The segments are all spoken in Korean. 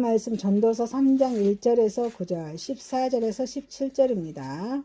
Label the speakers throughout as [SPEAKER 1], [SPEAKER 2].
[SPEAKER 1] 말씀 전도서 3장 1절에서 9절, 14절에서 17절입니다.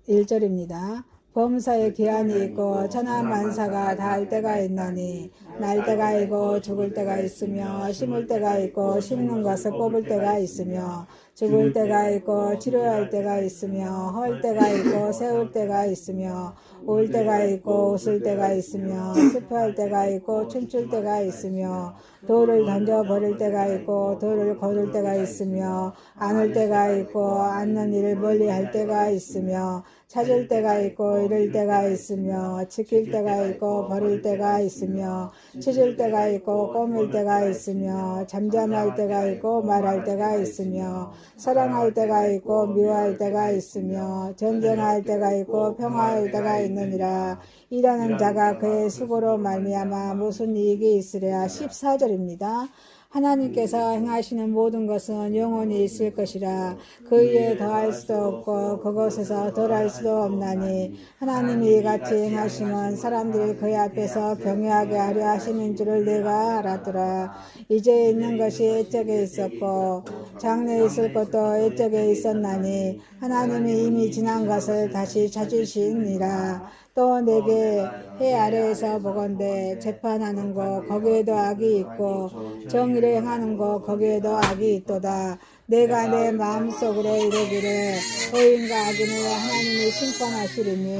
[SPEAKER 1] 1절입니다. 범사에 기한이 있고 천하만사가 닿을 때가 있나니 날 때가 있고 죽을 때가 있으며 심을 때가 있고 심는 것을 뽑을 때가 있으며 죽을 때가 있고 치료할 때가 있으며 헐 때가 있고 세울 때가 있으며 울 때가 있고 웃을 때가 있으며 슬퍼할 때가 있고 춤출 때가 있으며 돌을 던져 버릴 때가 있고 돌을 거둘 때가 있으며 안을 때가 있고 앉는 일을 멀리 할 때가 있으며 찾을 때가 있고 잃을 때가 있으며 지킬 때가 있고 버릴 때가 있으며 치질 때가 있고 꼬밀 때가 있으며 잠잠할 때가 있고 말할 때가 있으며 사랑할 때가 있고 미워할 때가 있으며 전쟁할 때가 있고 평화할 때가 있느니라. 일하는 자가 그의 수고로 말미암아 무슨 이익이 있으랴. 14절입니다. 하나님께서 행하시는 모든 것은 영원히 있을 것이라. 그 위에 더할 수도 없고 그곳에서 덜할 수도 없나니 하나님이 이같이 행하심은 사람들이 그의 앞에서 경외하게 하려 하심인 줄을 내가 알았더라. 이제 있는 것이 옛적에 있었고 장래에 있을 것도 옛적에 있었나니 하나님이 이미 지난 것을 다시 찾으시니라. 또 내게 해 아래에서 보건대 재판하는 거 거기에도 악이 있고 정의를 행하는 거 거기에도 악이 있도다. 내가 내 마음속으로 이르기를 의인과 악인을 하나님이 심판하시리니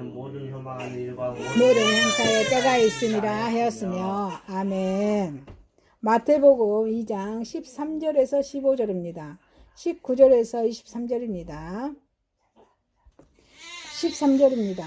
[SPEAKER 1] 모든 행사에 때가 있으니라 하였으며. 아멘. 마태복음 2장 13절에서 15절입니다. 19절에서 23절입니다. 13절입니다.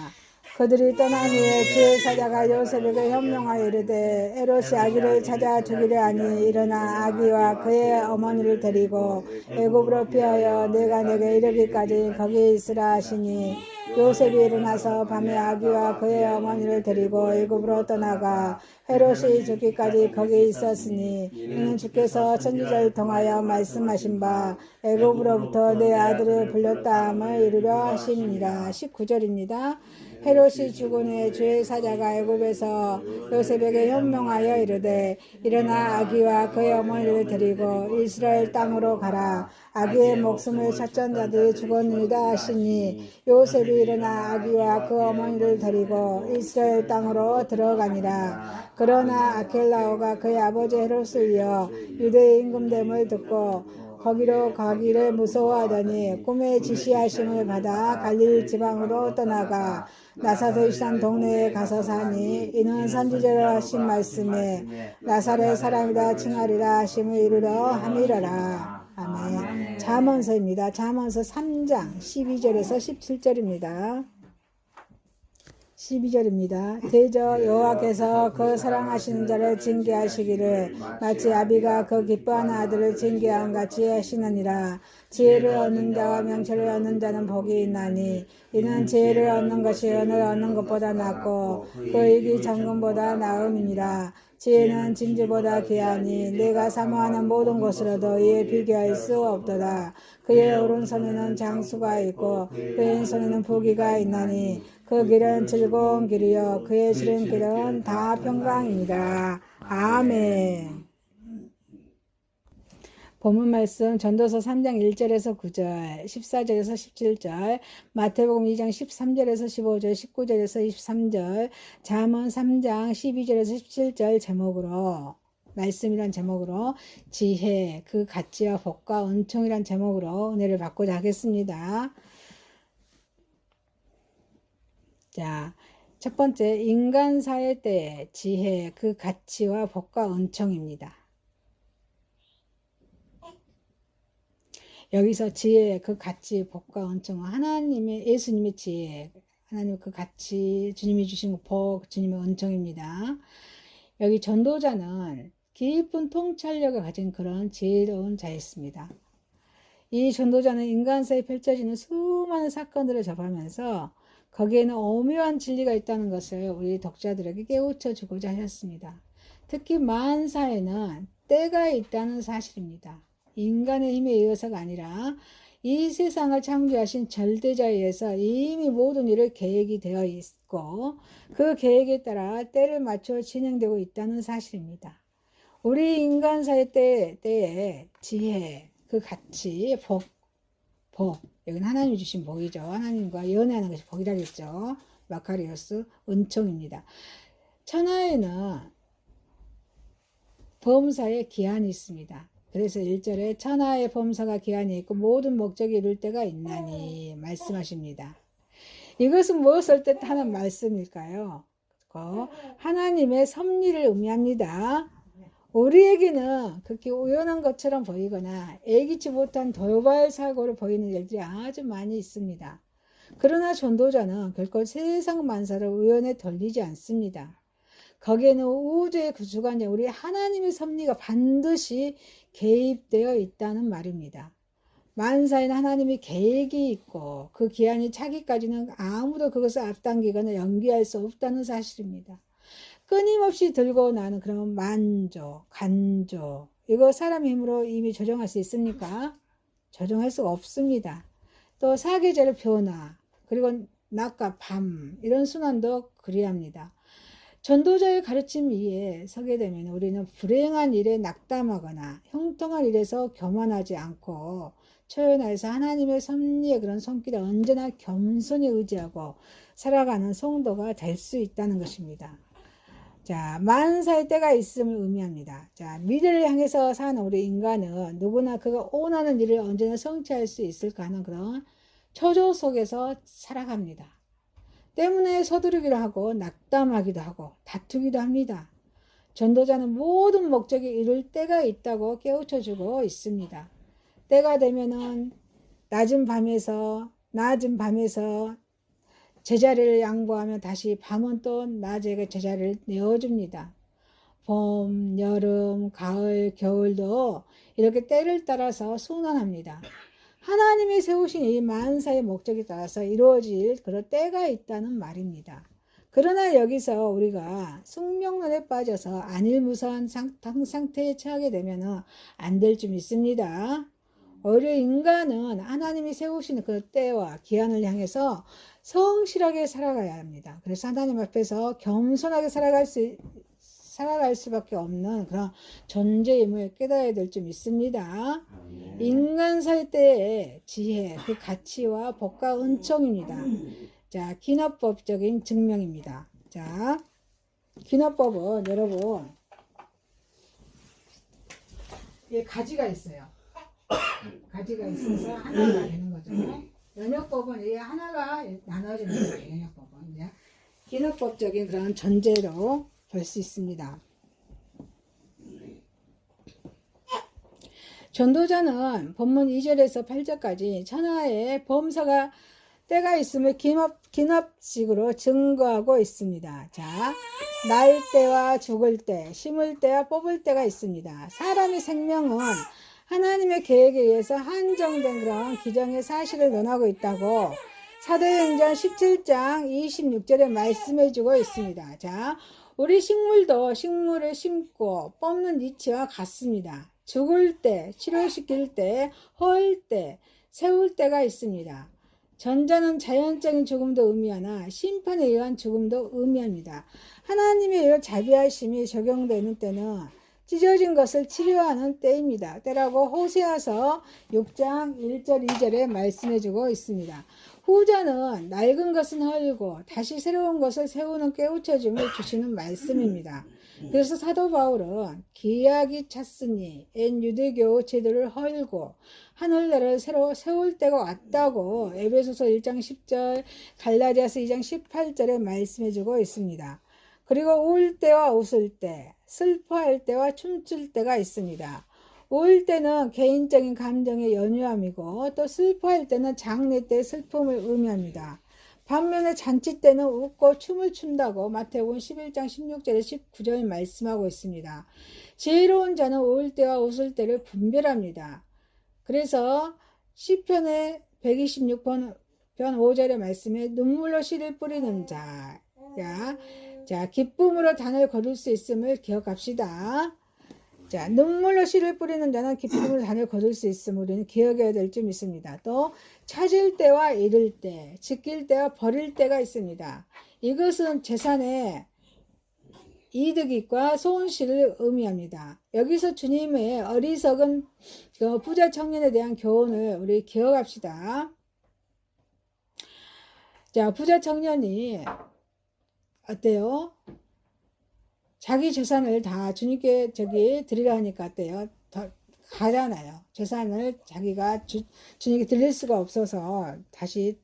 [SPEAKER 1] 그들이 떠난 후에 주의 사자가 요셉에게 현명하여 이르되 헤롯이 아기를 찾아 죽이려 하니 일어나 아기와 그의 어머니를 데리고 애굽으로 피하여 내가 내게 이르기까지 거기 있으라 하시니 요셉이 일어나서 밤에 아기와 그의 어머니를 데리고 애굽으로 떠나가 헤롯이 죽기까지 거기 있었으니 이는 주께서 선지자를 통하여 말씀하신 바 애굽으로부터 내 아들을 불렸다함을 이루려 하심이니라. 19절입니다. 헤롯이 죽은 후에 주의 사자가 애굽에서 요셉에게 현명하여 이르되 일어나 아기와 그의 어머니를 데리고 이스라엘 땅으로 가라. 아기의 목숨을 찾던 자들이 죽었느니라 하시니 요셉이 일어나 아기와 그 어머니를 데리고 이스라엘 땅으로 들어가니라. 그러나 아켈라오가 그의 아버지 헤롯을 위하여 유대의 임금됨을 듣고 거기로 가기를 무서워하더니 꿈에 지시하심을 받아 갈릴리 지방으로 떠나가 나사렛산 동네에 가서 사니 이는 선지자로 하신 말씀에 나사렛 사람이라 칭하리라 하심을 이루려 함이러라. 아멘. 잠언서입니다. 잠언서 3장 12절에서 17절입니다. 12절입니다. 대저 여호와께서 그 사랑하시는 자를 징계하시기를 마치 아비가 그 기뻐하는 아들을 징계한 같이 하시느니라. 지혜를 얻는 자와 명철을 얻는 자는 복이 있나니 이는 지혜를 얻는 것이 은을 얻는 것보다 낫고 그 이익이 정금보다 나음이니라. 지혜는 진주보다 귀하니 내가 사모하는 모든 것으로도 이에 비교할 수 없도다. 그의 오른손에는 장수가 있고 그의 왼손에는 부귀가 있나니 그 길은 즐거운 길이요 그의 지름길은 다 평강이니라. 아멘. 본문 말씀 전도서 3장 1절에서 9절, 14절에서 17절, 마태복음 2장 13절에서 15절, 19절에서 23절, 잠언 3장 12절에서 17절 제목으로 말씀이란 제목으로 지혜, 그 가치와 복과 은총이란 제목으로 은혜를 받고자 하겠습니다. 자, 첫 번째 인간사의 때의 지혜, 그 가치와 복과 은총입니다. 여기서 지혜, 그 가치, 복과 은총은 하나님의 예수님의 지혜, 하나님의 그 가치, 주님이 주신 복, 주님의 은총입니다. 여기 전도자는 깊은 통찰력을 가진 그런 지혜로운 자였습니다. 이 전도자는 인간사에 펼쳐지는 수많은 사건들을 접하면서 거기에는 오묘한 진리가 있다는 것을 우리 독자들에게 깨우쳐 주고자 하셨습니다. 특히 만사에는 때가 있다는 사실입니다. 인간의 힘에 의해서가 아니라 이 세상을 창조하신 절대자에 의해서 이미 모든 일을 계획이 되어 있고 그 계획에 따라 때를 맞춰 진행되고 있다는 사실입니다. 우리 인간사의 때에 지혜, 그 가치, 복. 여기는 하나님이 주신 복이죠. 하나님과 연애하는 것이 복이라겠죠. 마카리오스, 은총입니다. 천하에는 범사에 기한이 있습니다. 그래서 1절에 천하의 범사가 기한이 있고 모든 목적이 이룰 때가 있나니 말씀하십니다. 이것은 무엇을 뜻하는 말씀일까요? 하나님의 섭리를 의미합니다. 우리에게는 그렇게 우연한 것처럼 보이거나 예기치 못한 돌발 사고로 보이는 일들이 아주 많이 있습니다. 그러나 전도자는 결코 세상 만사를 우연에 돌리지 않습니다. 거기에는 우주의 주관자 우리 하나님의 섭리가 반드시 개입되어 있다는 말입니다. 만사에는 하나님의 계획이 있고 그 기한이 차기까지는 아무도 그것을 앞당기거나 연기할 수 없다는 사실입니다. 끊임없이 들고 나는 그런 만조, 간조, 이거 사람의 힘으로 이미 조정할 수 있습니까? 조정할 수가 없습니다. 또 사계절의 변화, 그리고 낮과 밤 이런 순환도 그리합니다. 전도자의 가르침 위에 서게 되면 우리는 불행한 일에 낙담하거나 형통한 일에서 교만하지 않고 초연하여서 하나님의 섭리의 그런 손길에 언제나 겸손히 의지하고 살아가는 성도가 될 수 있다는 것입니다. 자, 만사의 때가 있음을 의미합니다. 자, 미래를 향해서 사는 우리 인간은 누구나 그가 원하는 일을 언제나 성취할 수 있을까 하는 그런 초조 속에서 살아갑니다. 때문에 서두르기도 하고 낙담하기도 하고 다투기도 합니다. 전도자는 모든 목적이 이룰 때가 있다고 깨우쳐주고 있습니다. 때가 되면은 낮은 밤에서 제자리를 양보하며 다시 밤은 또 낮에 제자리를 내어줍니다. 봄, 여름, 가을, 겨울도 이렇게 때를 따라서 순환합니다. 하나님이 세우신 이 만사의 목적에 따라서 이루어질 그런 때가 있다는 말입니다. 그러나 여기서 우리가 숙명론에 빠져서 안일무사한 상태에 처하게 되면 안 될 줄 믿습니다. 오히려 인간은 하나님이 세우시는 그 때와 기한을 향해서 성실하게 살아가야 합니다. 그래서 하나님 앞에서 겸손하게 살아갈 수밖에 없는 그런 존재임을 깨달아야 될 줄 믿습니다. 인간사의 때의 지혜, 그 가치와 복과 은총입니다. 자, 기납법적인 증명입니다. 자, 기납법은 여러분, 이 가지가 있어요. 가지가 있어서 하나가 되는 거죠. 연역법은 이 하나가 나눠지는 거예요. 연역법은 기납법적인 그런 전제로 볼 수 있습니다. 전도자는 본문 2절에서 8절까지 천하의 범사가 때가 있음을 기납식으로 증거하고 있습니다. 자, 날 때와 죽을 때, 심을 때와 뽑을 때가 있습니다. 사람의 생명은 하나님의 계획에 의해서 한정된 그런 기정의 사실을 논하고 있다고 사도행전 17장 26절에 말씀해주고 있습니다. 자, 우리 식물도 식물을 심고 뽑는 이치와 같습니다. 죽을 때, 치료시킬 때, 허울 때, 세울 때가 있습니다. 전자는 자연적인 죽음도 의미하나 심판에 의한 죽음도 의미합니다. 하나님의 의한 자비하심이 적용되는 때는 찢어진 것을 치료하는 때입니다. 때라고 호세아서 6장 1절 2절에 말씀해주고 있습니다. 후자는 낡은 것은 헐고 다시 새로운 것을 세우는 깨우쳐짐을 주시는 말씀입니다. 그래서 사도 바울은 기약이 찼으니 옛 유대교 제도를 헐고 하늘나라를 새로 세울 때가 왔다고 에베소서 1장 10절 갈라디아서 2장 18절에 말씀해주고 있습니다. 그리고 울 때와 웃을 때, 슬퍼할 때와 춤출 때가 있습니다. 울 때는 개인적인 감정의 연유함이고 또 슬퍼할 때는 장례 때 슬픔을 의미합니다. 반면에 잔치 때는 웃고 춤을 춘다고 마태복음 11장 16절에 19절 말씀하고 있습니다. 지혜로운 자는 울 때와 웃을 때를 분별합니다. 그래서 시편의 126편 5절의 말씀에 눈물로 씨를 뿌리는 자, 기쁨으로 단을 거둘 수 있음을 기억합시다. 자, 눈물로 씨를 뿌리는 자는 기쁨으로 단을 거둘 수 있음을 우리는 기억해야 될 줄 믿습니다. 또 찾을 때와 잃을 때, 지킬 때와 버릴 때가 있습니다. 이것은 재산의 이득과 손실을 의미합니다. 여기서 주님의 어리석은 그 부자 청년에 대한 교훈을 우리 기억합시다. 자, 부자 청년이 어때요? 자기 재산을 다 주님께 드리려 하니까 어때요? 더 가잖아요. 재산을 자기가 주님께 드릴 수가 없어서 다시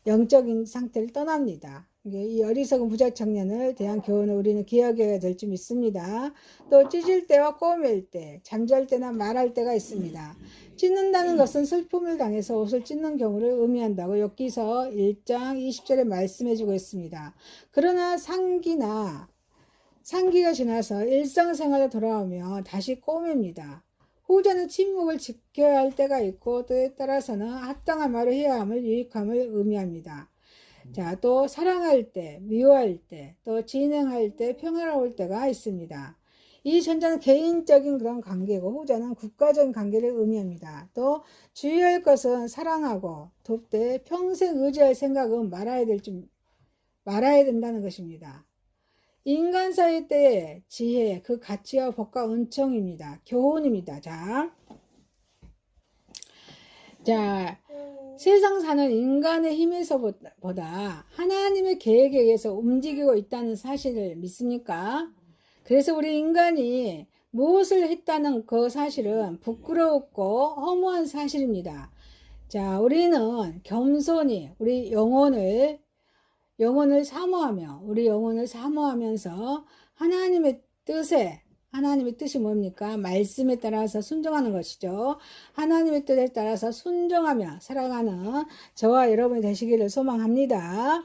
[SPEAKER 1] 영적인 상태를 떠납니다. 이 어리석은 부자 청년을 대한 교훈을 우리는 기억해야 될 줄 믿습니다. 또 찢을 때와 꼬맬 때, 잠잘 때나 말할 때가 있습니다. 찢는다는 것은 슬픔을 당해서 옷을 찢는 경우를 의미한다고 욥기서 1장 20절에 말씀해주고 있습니다. 그러나 상기가 지나서 일상생활에 돌아오면 다시 꼬맵니다. 후자는 침묵을 지켜야 할 때가 있고 때에 따라서는 합당한 말을 해야 함을 유익함을 의미합니다. 자, 또 사랑할 때, 미워할 때, 또 진행할 때, 평화로울 때가 있습니다. 이 전자는 개인적인 그런 관계고 후자는 국가적인 관계를 의미합니다. 또 주의할 것은 사랑하고 돕되 평생 의지할 생각은 말아야 된다는 것입니다. 인간사회 때의 지혜, 그 가치와 법과 은총입니다. 교훈입니다. 자, 세상 사는 인간의 힘에서보다 하나님의 계획에 의해서 움직이고 있다는 사실을 믿습니까? 그래서 우리 인간이 무엇을 했다는 그 사실은 부끄럽고 허무한 사실입니다. 자, 우리는 겸손히 우리 영혼을 사모하면서 하나님의 뜻이 뭡니까? 말씀에 따라서 순종하는 것이죠. 하나님의 뜻에 따라서 순종하며 살아가는 저와 여러분이 되시기를 소망합니다.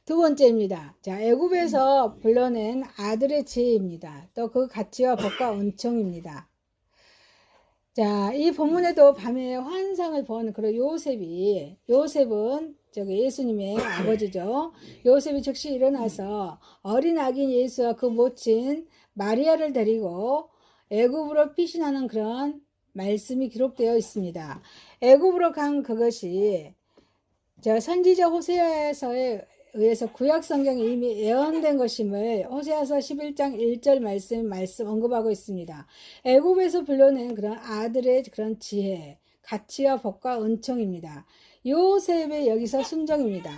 [SPEAKER 1] 두 번째입니다. 자, 애굽에서 불러낸 아들의 지혜입니다. 또 그 가치와 법과 은총입니다. 자, 이 본문에도 밤에 환상을 본 그런 요셉은 예수님의 아버지죠. 요셉이 즉시 일어나서 어린 아기인 예수와 그 모친 마리아를 데리고 애굽으로 피신하는 그런 말씀이 기록되어 있습니다. 애굽으로 간 그것이 선지자 호세아서에 의해서 구약 성경에 이미 예언된 것임을 호세아서 11장 1절 말씀 언급하고 있습니다. 애굽에서 불러낸 그런 아들의 그런 지혜, 가치와 법과 은총입니다. 요셉의 여기서 순종입니다.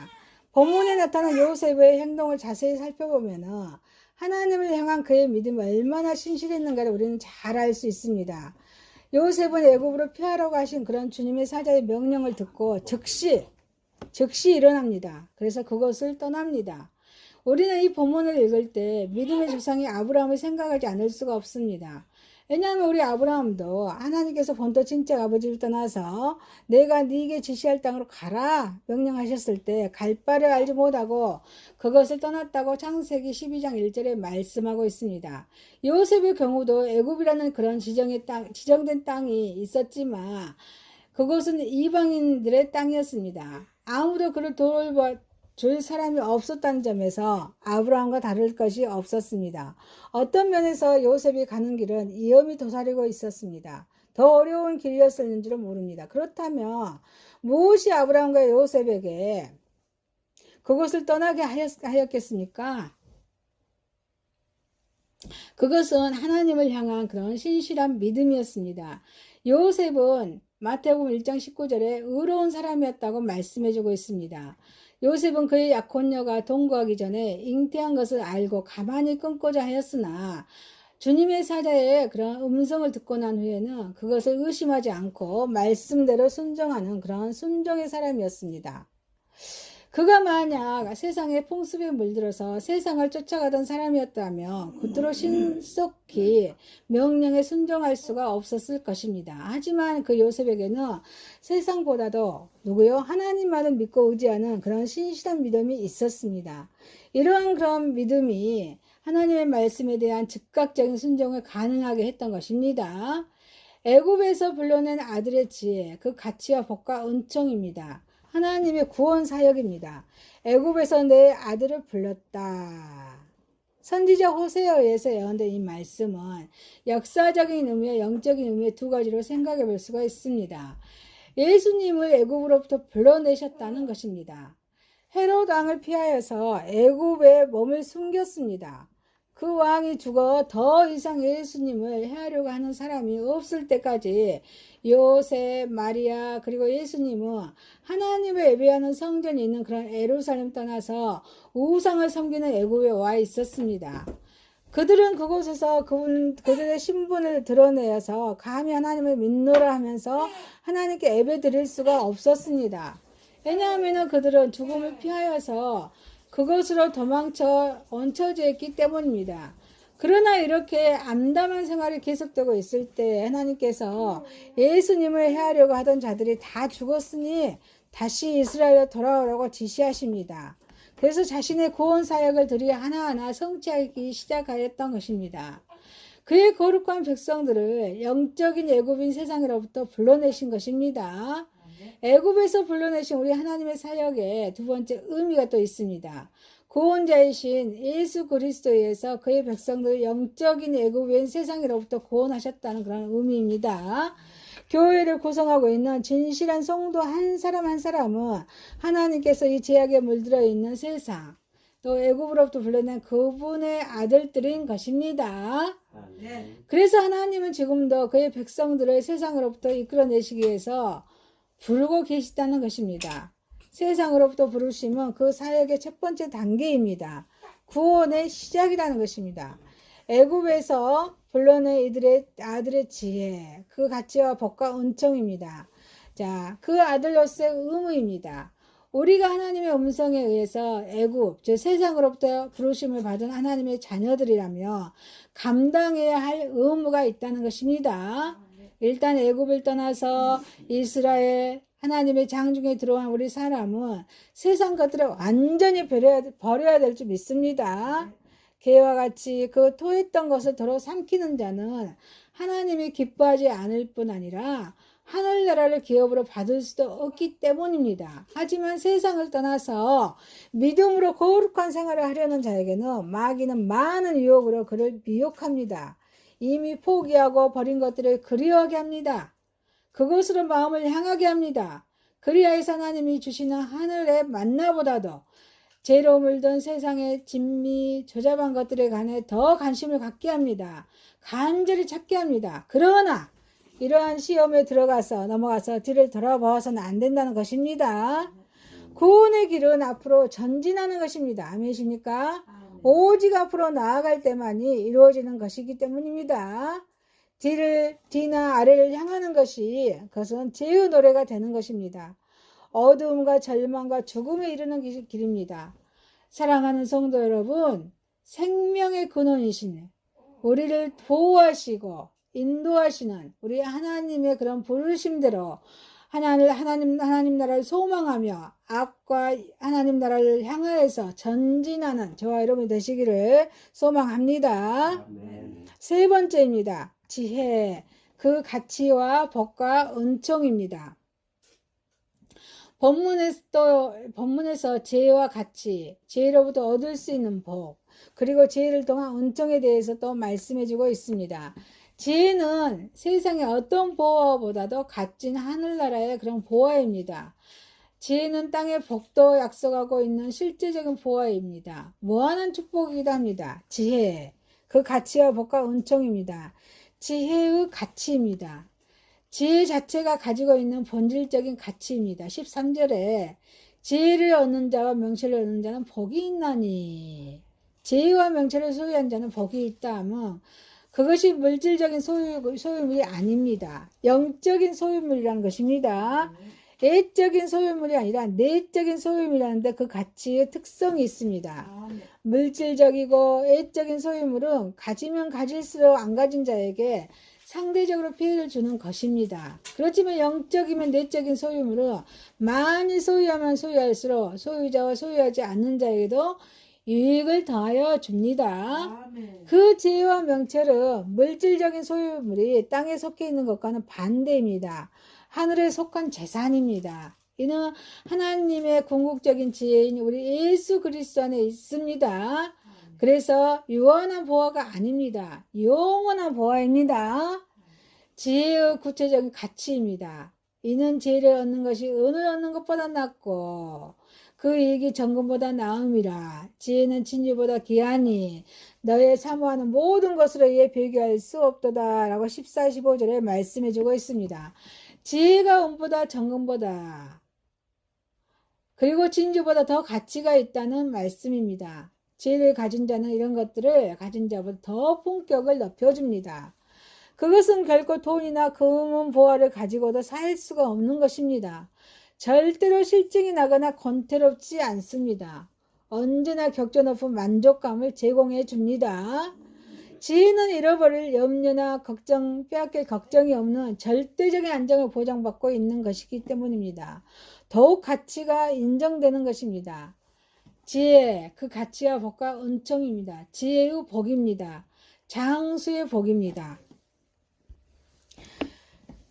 [SPEAKER 1] 본문에 나타난 요셉의 행동을 자세히 살펴보면은 하나님을 향한 그의 믿음이 얼마나 신실했는가를 우리는 잘 알 수 있습니다. 요셉은 애굽으로 피하라고 하신 그런 주님의 사자의 명령을 듣고 즉시 일어납니다. 그래서 그것을 떠납니다. 우리는 이 본문을 읽을 때 믿음의 조상이 아브라함을 생각하지 않을 수가 없습니다. 왜냐하면 우리 아브라함도 하나님께서 본토 친척 아버지를 떠나서 내가 네게 지시할 땅으로 가라 명령하셨을 때 갈 바를 알지 못하고 그것을 떠났다고 창세기 12장 1절에 말씀하고 있습니다. 요셉의 경우도 애굽이라는 그런 지정된 땅이 있었지만 그것은 이방인들의 땅이었습니다. 아무도 그를 돌볼 사람이 없었다는 점에서 아브라함과 다를 것이 없었습니다. 어떤 면에서 요셉이 가는 길은 위험이 도사리고 있었습니다. 더 어려운 길이었을는지도 모릅니다. 그렇다면 무엇이 아브라함과 요셉에게 그것을 떠나게 하였겠습니까? 그것은 하나님을 향한 그런 신실한 믿음이었습니다. 요셉은 마태복음 1장 19절에 의로운 사람이었다고 말씀해주고 있습니다. 요셉은 그의 약혼녀가 동거하기 전에 잉태한 것을 알고 가만히 끊고자 하였으나 주님의 사자의 그런 음성을 듣고 난 후에는 그것을 의심하지 않고 말씀대로 순종하는 그런 순종의 사람이었습니다. 그가 만약 세상의 풍습에 물들어서 세상을 쫓아가던 사람이었다면 그토록 신속히 명령에 순종할 수가 없었을 것입니다. 하지만 그 요셉에게는 세상보다도 하나님만을 믿고 의지하는 그런 신실한 믿음이 있었습니다. 이러한 그런 믿음이 하나님의 말씀에 대한 즉각적인 순종을 가능하게 했던 것입니다. 애굽에서 불러낸 아들의 지혜, 그 가치와 법과 은총입니다. 하나님의 구원 사역입니다. 애굽에서 내 아들을 불렀다. 선지자 호세아에 의해서 예언된 이 말씀은 역사적인 의미와 영적인 의미의 두 가지로 생각해 볼 수가 있습니다. 예수님을 애굽으로부터 불러내셨다는 것입니다. 헤롯 왕을 피하여서 애굽에 몸을 숨겼습니다. 그 왕이 죽어 더 이상 예수님을 해하려고 하는 사람이 없을 때까지 요셉, 마리아 그리고 예수님은 하나님을 예배하는 성전이 있는 그런 예루살렘 떠나서 우상을 섬기는 애굽에 와 있었습니다. 그들은 그곳에서 그들의 신분을 드러내어서 감히 하나님을 믿노라 하면서 하나님께 예배 드릴 수가 없었습니다. 왜냐하면 그들은 죽음을 피하여서 그것으로 도망쳐 얹혀져 있기 때문입니다. 그러나 이렇게 암담한 생활이 계속되고 있을 때 하나님께서 예수님을 해하려고 하던 자들이 다 죽었으니 다시 이스라엘로 돌아오라고 지시하십니다. 그래서 자신의 구원 사역을 들이 하나하나 성취하기 시작하였던 것입니다. 그의 거룩한 백성들을 영적인 애굽인 세상으로부터 불러내신 것입니다. 애굽에서 불러내신 우리 하나님의 사역에 두 번째 의미가 또 있습니다. 구원자이신 예수 그리스도에서 그의 백성들을 영적인 애굽인 세상으로부터 구원하셨다는 그런 의미입니다. 교회를 구성하고 있는 진실한 성도 한 사람 한 사람은 하나님께서 이 죄악에 물들어 있는 세상 또 애굽으로부터 불러낸 그분의 아들들인 것입니다. 그래서 하나님은 지금도 그의 백성들을 세상으로부터 이끌어내시기 위해서 부르고 계시다는 것입니다. 세상으로부터 부르심은 그 사역의 첫 번째 단계입니다. 구원의 시작이라는 것입니다. 애굽에서 불러낸 이들의 아들의 지혜, 그 가치와 법과 은총입니다. 자, 그 아들로서의 의무입니다. 우리가 하나님의 음성에 의해서 애굽, 즉 세상으로부터 부르심을 받은 하나님의 자녀들이라며 감당해야 할 의무가 있다는 것입니다. 일단 애굽을 떠나서 이스라엘 하나님의 장중에 들어온 우리 사람은 세상 것들을 완전히 버려야 될 줄 믿습니다. 개와 같이 그 토했던 것을 도로 삼키는 자는 하나님이 기뻐하지 않을 뿐 아니라 하늘나라를 기업으로 받을 수도 없기 때문입니다. 하지만 세상을 떠나서 믿음으로 거룩한 생활을 하려는 자에게는 마귀는 많은 유혹으로 그를 미혹합니다. 이미 포기하고 버린 것들을 그리워하게 합니다. 그것으로 마음을 향하게 합니다. 그리하여서 하나님이 주시는 하늘의 만나보다도 죄로 물든 세상의 진미 조잡한 것들에 관해 더 관심을 갖게 합니다. 간절히 찾게 합니다. 그러나 이러한 시험에 넘어가서 뒤를 돌아보아서는 안 된다는 것입니다. 구원의 길은 앞으로 전진하는 것입니다. 아멘이십니까? 오직 앞으로 나아갈 때만이 이루어지는 것이기 때문입니다. 뒤나 아래를 향하는 그것은 죄의 노래가 되는 것입니다. 어두움과 절망과 죽음에 이르는 길입니다. 사랑하는 성도 여러분, 생명의 근원이시네. 우리를 보호하시고 인도하시는 우리 하나님의 그런 부르심대로 하나님 나라를 소망하며 앞과 하나님 나라를 향하여서 전진하는 저와 여러분이 되시기를 소망합니다. 아멘. 세 번째입니다. 지혜, 그 가치와 법과 은총입니다. 본문에서 지혜와 가치, 지혜로부터 얻을 수 있는 복, 그리고 지혜를 통한 은총에 대해서 또 말씀해주고 있습니다. 지혜는 세상의 어떤 보화보다도 값진 하늘나라의 그런 보화입니다. 지혜는 땅의 복도 약속하고 있는 실제적인 보화입니다. 무한한 축복이기도 합니다. 지혜, 그 가치와 복과 은총입니다. 지혜의 가치입니다. 지혜 자체가 가지고 있는 본질적인 가치입니다. 13절에 지혜를 얻는 자와 명철을 얻는 자는 복이 있나니, 지혜와 명철을 소유한 자는 복이 있다 하면 그것이 물질적인 소유물이 아닙니다. 영적인 소유물이라는 것입니다. 애적인 소유물이 아니라 내적인 소유물이라는데 그 가치의 특성이 있습니다. 물질적이고 애적인 소유물은 가지면 가질수록 안 가진 자에게 상대적으로 피해를 주는 것입니다. 그렇지만 영적이면 내적인 소유물은 많이 소유하면 소유할수록 소유자와 소유하지 않는 자에게도 유익을 더하여 줍니다. 아멘. 그 지혜와 명철은 물질적인 소유물이 땅에 속해 있는 것과는 반대입니다. 하늘에 속한 재산입니다. 이는 하나님의 궁극적인 지혜인 우리 예수 그리스도 안에 있습니다. 그래서 유한한 보화가 아닙니다. 영원한 보화입니다. 지혜의 구체적인 가치입니다. 이는 지혜를 얻는 것이 은을 얻는 것보다 낫고 그 이익이 정금보다 나음이라. 지혜는 진주보다 귀하니 너의 사모하는 모든 것으로 이에 비교할 수 없도다 라고 14, 15절에 말씀해 주고 있습니다. 지혜가 은보다 정금보다 그리고 진주보다 더 가치가 있다는 말씀입니다. 지혜를 가진 자는 이런 것들을 가진 자보다 더 품격을 높여줍니다. 그것은 결코 돈이나 금은 보화를 가지고도 살 수가 없는 것입니다. 절대로 실증이 나거나 권태롭지 않습니다. 언제나 격조 높은 만족감을 제공해 줍니다. 지혜는 잃어버릴 염려나 걱정, 빼앗길 걱정이 없는 절대적인 안정을 보장받고 있는 것이기 때문입니다. 더욱 가치가 인정되는 것입니다. 지혜, 그 가치와 복과 은총입니다. 지혜의 복입니다. 장수의 복입니다.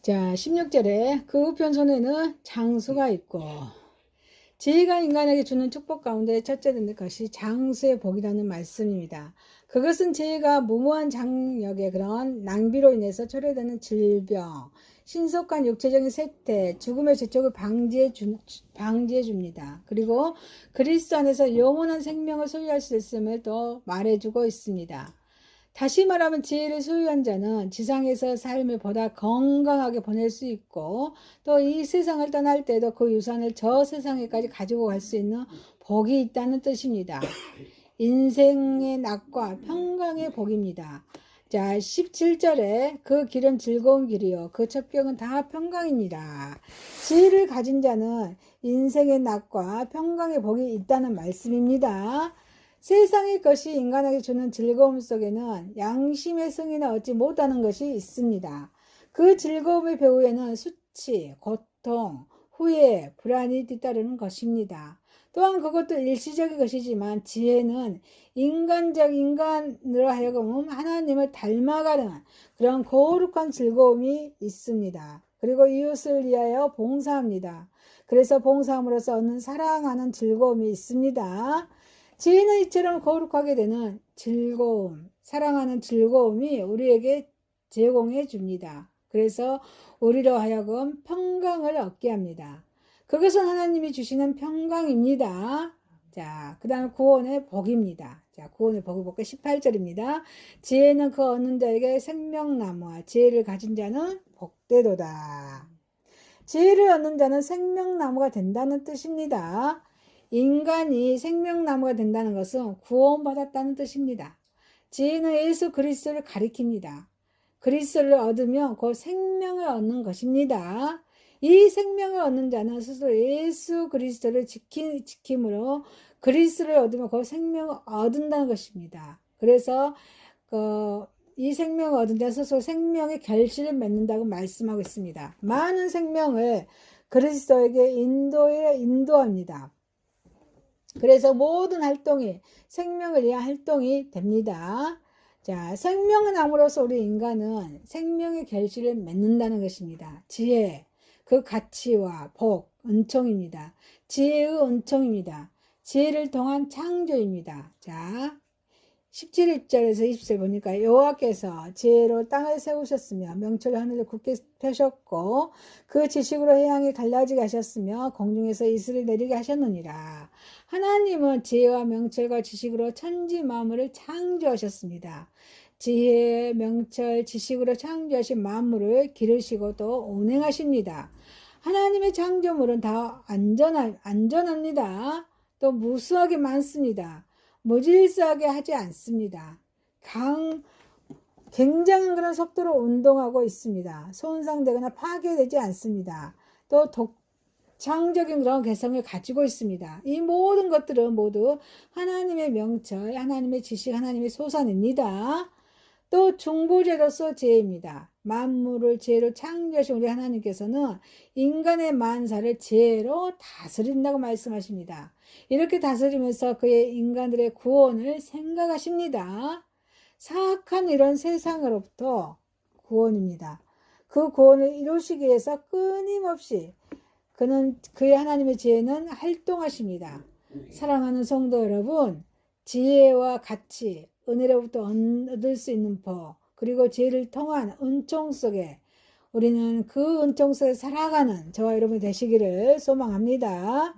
[SPEAKER 1] 자, 16절에 그 우편손에는 장수가 있고 지혜가 인간에게 주는 축복 가운데 첫째 되는 것이 장수의 복이라는 말씀입니다. 그것은 지혜가 무모한 장력의 그런 낭비로 인해서 초래되는 질병, 신속한 육체적인 쇠퇴, 죽음의 재촉을 방지해 줍니다. 그리고 그리스도 안에서 영원한 생명을 소유할 수 있음을 또 말해주고 있습니다. 다시 말하면 지혜를 소유한 자는 지상에서 삶을 보다 건강하게 보낼 수 있고 또 이 세상을 떠날 때도 그 유산을 저 세상에까지 가지고 갈 수 있는 복이 있다는 뜻입니다. 인생의 낙과 평강의 복입니다. 자, 17절에 그 길은 즐거운 길이요 그 첩경은 다 평강입니다. 지혜를 가진 자는 인생의 낙과 평강의 복이 있다는 말씀입니다. 세상의 것이 인간에게 주는 즐거움 속에는 양심의 승인을 얻지 못하는 것이 있습니다. 그 즐거움의 배후에는 수치, 고통, 후회, 불안이 뒤따르는 것입니다. 또한 그것도 일시적인 것이지만 지혜는 인간으로 하여금 하나님을 닮아가는 그런 거룩한 즐거움이 있습니다. 그리고 이웃을 위하여 봉사합니다. 그래서 봉사함으로써 얻는 사랑하는 즐거움이 있습니다. 지혜는 이처럼 거룩하게 되는 즐거움, 사랑하는 즐거움이 우리에게 제공해 줍니다. 그래서 우리로 하여금 평강을 얻게 합니다. 그것은 하나님이 주시는 평강입니다. 자, 그 다음 구원의 복입니다. 자, 구원의 복을 볼까요? 18절입니다. 지혜는 그 얻는 자에게 생명나무와 지혜를 가진 자는 복되도다. 지혜를 얻는 자는 생명나무가 된다는 뜻입니다. 인간이 생명나무가 된다는 것은 구원받았다는 뜻입니다. 지혜는 예수 그리스도를 가리킵니다. 그리스도를 얻으면 그 생명을 얻는 것입니다. 이 생명을 얻는 자는 스스로 예수 그리스도를 지킴으로 그리스도를 얻으면 그 생명을 얻는다는 것입니다. 그래서 이 생명을 얻은 자는 스스로 생명의 결실을 맺는다고 말씀하고 있습니다. 많은 생명을 그리스도에게 인도합니다. 그래서 모든 활동이 생명을 위한 활동이 됩니다. 자, 생명의 나무로서 우리 인간은 생명의 결실을 맺는다는 것입니다. 지혜, 그 가치와 복, 은총입니다. 지혜의 은총입니다. 지혜를 통한 창조입니다. 자, 17절에서 20절 보니까 여호와께서 지혜로 땅을 세우셨으며 명철로 하늘을 굳게 펴셨고 그 지식으로 해양이 갈라지게 하셨으며 공중에서 이슬을 내리게 하셨느니라. 하나님은 지혜와 명철과 지식으로 천지 만물을 창조하셨습니다. 지혜, 명철, 지식으로 창조하신 만물을 기르시고 또 운행하십니다. 하나님의 창조물은 다 안전합니다. 또 무수하게 많습니다. 무질서하게 하지 않습니다. 굉장한 그런 속도로 운동하고 있습니다. 손상되거나 파괴되지 않습니다. 또 독창적인 그런 개성을 가지고 있습니다. 이 모든 것들은 모두 하나님의 명철, 하나님의 지식, 하나님의 소산입니다. 또 중보자로서 지혜입니다. 만물을 지혜로 창조하신 우리 하나님께서는 인간의 만사를 지혜로 다스린다고 말씀하십니다. 이렇게 다스리면서 그의 인간들의 구원을 생각하십니다. 사악한 이런 세상으로부터 구원입니다. 그 구원을 이루시기 위해서 끊임없이 그의 하나님의 지혜는 활동하십니다. 사랑하는 성도 여러분, 지혜와 가치, 은혜로부터 얻을 수 있는 법, 그리고 지혜를 통한 은총 속에 우리는 그 은총 속에 살아가는 저와 여러분이 되시기를 소망합니다.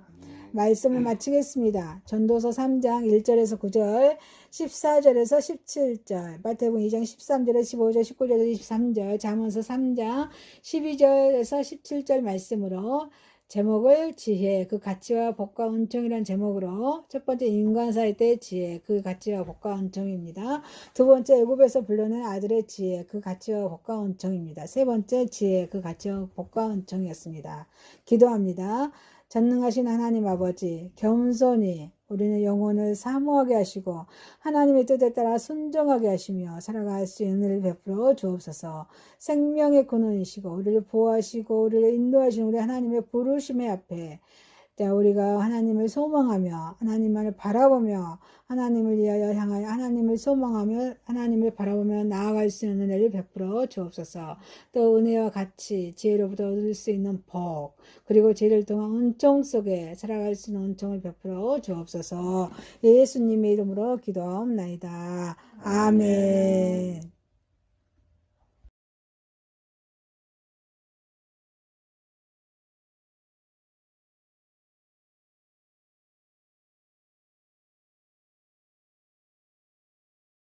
[SPEAKER 1] 말씀을 마치겠습니다. 전도서 3장 1절에서 9절, 14절에서 17절, 마태복음 2장 13절에서 15절, 19절에서 23절, 잠언서 3장 12절에서 17절 말씀으로 제목을 지혜, 그 가치와 복과 은총이라는 제목으로 첫 번째 인간사의 때의 지혜, 그 가치와 복과 은총입니다. 두 번째 애굽에서 불러낸 아들의 지혜, 그 가치와 복과 은총입니다. 세 번째 지혜, 그 가치와 복과 은총이었습니다. 기도합니다. 전능하신 하나님 아버지, 겸손히 우리는 영혼을 사모하게 하시고 하나님의 뜻에 따라 순종하게 하시며 살아갈 수 있는 은혜를 베풀어 주옵소서. 생명의 근원이시고 우리를 보호하시고 우리를 인도하시는 우리 하나님의 부르심의 앞에 우리가 하나님을 소망하며 하나님만을 바라보며 하나님을 위하여 향하여 하나님을 소망하며 하나님을 바라보며 나아갈 수 있는 은혜를 베풀어 주옵소서. 또 은혜와 같이 지혜로부터 얻을 수 있는 복, 그리고 지혜를 통한 은총 속에 살아갈 수 있는 은총을 베풀어 주옵소서. 예수님의 이름으로 기도하옵나이다. 아멘.